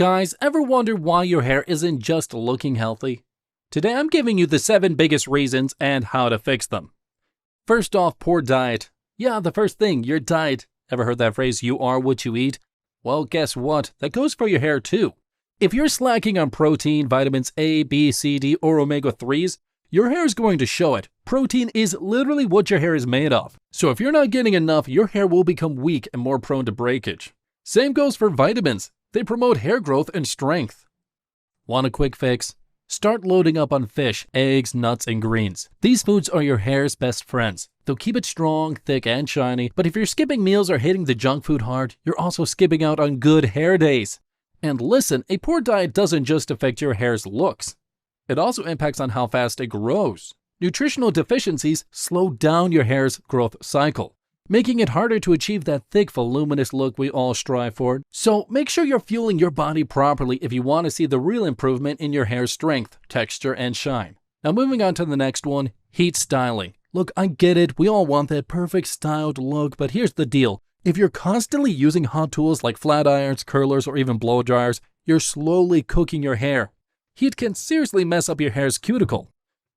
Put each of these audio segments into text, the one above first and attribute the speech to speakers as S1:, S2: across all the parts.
S1: Guys, ever wonder why your hair isn't just looking healthy? Today I'm giving you the 7 biggest reasons and how to fix them. First off, poor diet. Yeah, the first thing, your diet. Ever heard that phrase, you are what you eat? Well, guess what? That goes for your hair too. If you're slacking on protein, vitamins A, B, C, D, or omega-3s, your hair is going to show it. Protein is literally what your hair is made of. So if you're not getting enough, your hair will become weak and more prone to breakage. Same goes for vitamins. They promote hair growth and strength. Want a quick fix? Start loading up on fish, eggs, nuts, and greens. These foods are your hair's best friends. They'll keep it strong, thick, and shiny, but if you're skipping meals or hitting the junk food hard, you're also skipping out on good hair days. And listen, a poor diet doesn't just affect your hair's looks. It also impacts on how fast it grows. Nutritional deficiencies slow down your hair's growth cycle, making it harder to achieve that thick, voluminous look we all strive for. So make sure you're fueling your body properly if you want to see the real improvement in your hair's strength, texture, and shine. Now moving on to the next one, heat styling. Look, I get it, we all want that perfect styled look, but here's the deal. If you're constantly using hot tools like flat irons, curlers, or even blow dryers, you're slowly cooking your hair. Heat can seriously mess up your hair's cuticle,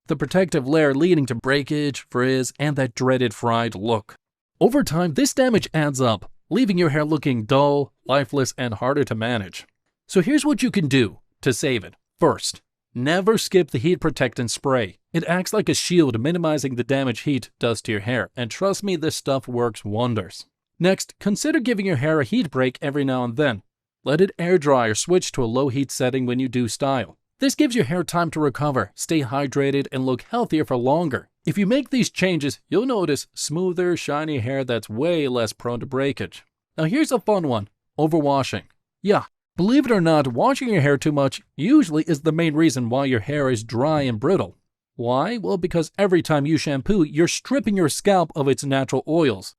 S1: the protective layer leading to breakage, frizz, and that dreaded fried look. Over time, this damage adds up, leaving your hair looking dull, lifeless, and harder to manage. So here's what you can do to save it. First, never skip the heat protectant spray. It acts like a shield, minimizing the damage heat does to your hair, and trust me, this stuff works wonders. Next, consider giving your hair a heat break every now and then. Let it air dry or switch to a low heat setting when you do style. This gives your hair time to recover, stay hydrated, and look healthier for longer. If you make these changes, you'll notice smoother, shiny hair that's way less prone to breakage. Now here's a fun one, overwashing. Yeah, believe it or not, washing your hair too much usually is the main reason why your hair is dry and brittle. Why? Well, because every time you shampoo, you're stripping your scalp of its natural oils.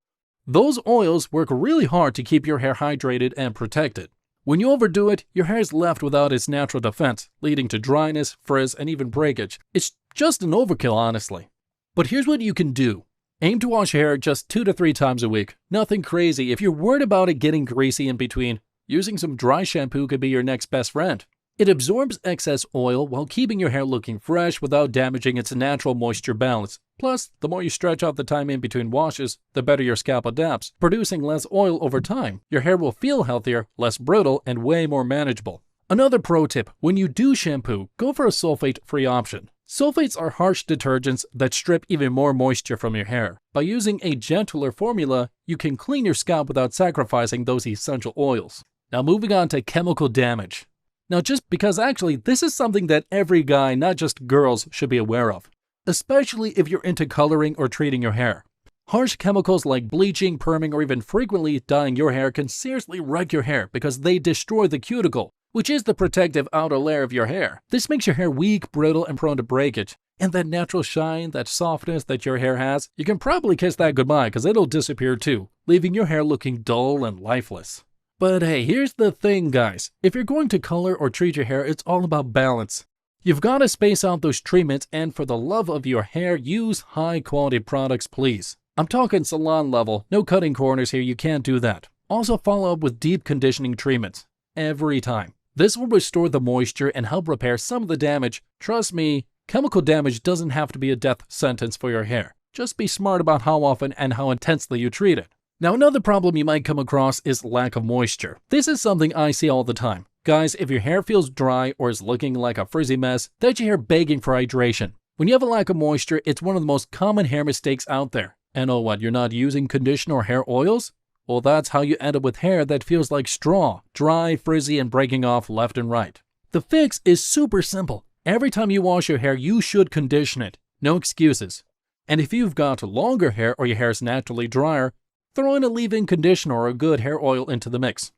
S1: Those oils work really hard to keep your hair hydrated and protected. When you overdo it, your hair is left without its natural defense, leading to dryness, frizz, and even breakage. It's just an overkill, honestly. But here's what you can do. Aim to wash hair just 2 to 3 times a week. Nothing crazy. If you're worried about it getting greasy in between, using some dry shampoo could be your next best friend. It absorbs excess oil while keeping your hair looking fresh without damaging its natural moisture balance. Plus, the more you stretch out the time in between washes, the better your scalp adapts, producing less oil over time. Your hair will feel healthier, less brittle, and way more manageable. Another pro tip, when you do shampoo, go for a sulfate-free option. Sulfates are harsh detergents that strip even more moisture from your hair. By using a gentler formula, you can clean your scalp without sacrificing those essential oils. Now moving on to chemical damage. Now just because actually this is something that every guy, not just girls, should be aware of, especially if you're into coloring or treating your hair. Harsh chemicals like bleaching, perming, or even frequently dyeing your hair can seriously wreck your hair because they destroy the cuticle, which is the protective outer layer of your hair. This makes your hair weak, brittle, and prone to breakage. And that natural shine, that softness that your hair has, you can probably kiss that goodbye because it'll disappear too, leaving your hair looking dull and lifeless. But hey, here's the thing, guys. If you're going to color or treat your hair, it's all about balance. You've got to space out those treatments, and for the love of your hair, use high-quality products, please. I'm talking salon level, no cutting corners here, you can't do that. Also follow up with deep conditioning treatments, every time. This will restore the moisture and help repair some of the damage. Trust me, chemical damage doesn't have to be a death sentence for your hair. Just be smart about how often and how intensely you treat it. Now, another problem you might come across is lack of moisture. This is something I see all the time. Guys, if your hair feels dry or is looking like a frizzy mess, that's your hair begging for hydration. When you have a lack of moisture, it's one of the most common hair mistakes out there. And oh what, you're not using conditioner or hair oils? Well, that's how you end up with hair that feels like straw, dry, frizzy, and breaking off left and right. The fix is super simple. Every time you wash your hair, you should condition it. No excuses. And if you've got longer hair or your hair is naturally drier, throw in a leave-in conditioner or a good hair oil into the mix.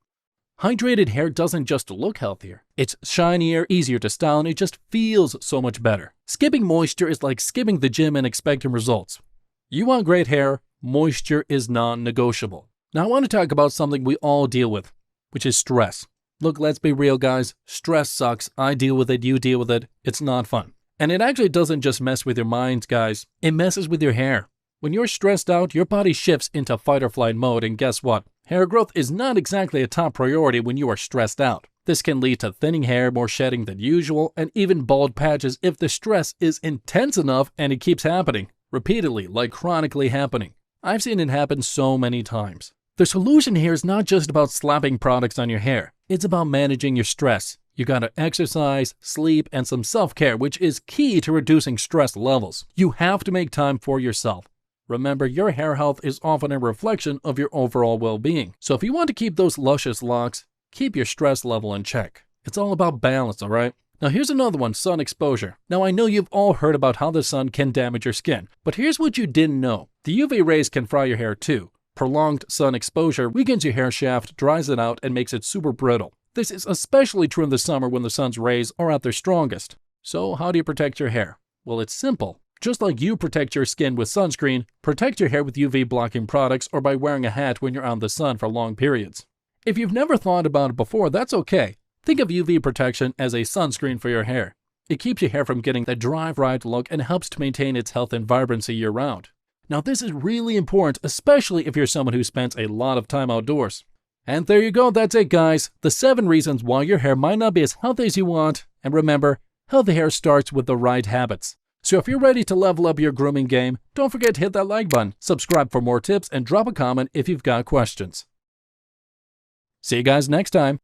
S1: Hydrated hair doesn't just look healthier. It's shinier, easier to style, and it just feels so much better. Skipping moisture is like skipping the gym and expecting results. You want great hair, moisture is non-negotiable. Now I want to talk about something we all deal with, which is stress. Look, let's be real, guys. Stress sucks. I deal with it, you deal with it. It's not fun. And it actually doesn't just mess with your mind, guys. It messes with your hair. When you're stressed out, your body shifts into fight or flight mode, and guess what? Hair growth is not exactly a top priority when you are stressed out. This can lead to thinning hair, more shedding than usual, and even bald patches if the stress is intense enough and it keeps happening, repeatedly, like chronically happening. I've seen it happen so many times. The solution here is not just about slapping products on your hair. It's about managing your stress. You gotta exercise, sleep, and some self-care, which is key to reducing stress levels. You have to make time for yourself. Remember, your hair health is often a reflection of your overall well-being. So if you want to keep those luscious locks, keep your stress level in check. It's all about balance, alright? Now here's another one, sun exposure. Now I know you've all heard about how the sun can damage your skin, but here's what you didn't know. The UV rays can fry your hair too. Prolonged sun exposure weakens your hair shaft, dries it out, and makes it super brittle. This is especially true in the summer when the sun's rays are at their strongest. So how do you protect your hair? Well, it's simple. Just like you protect your skin with sunscreen, protect your hair with UV blocking products or by wearing a hat when you're out in the sun for long periods. If you've never thought about it before, that's okay. Think of UV protection as a sunscreen for your hair. It keeps your hair from getting the dry, right look and helps to maintain its health and vibrancy year-round. Now this is really important, especially if you're someone who spends a lot of time outdoors. And there you go, that's it guys. The 7 reasons why your hair might not be as healthy as you want. And remember, healthy hair starts with the right habits. So if you're ready to level up your grooming game, don't forget to hit that like button, subscribe for more tips, and drop a comment if you've got questions. See you guys next time.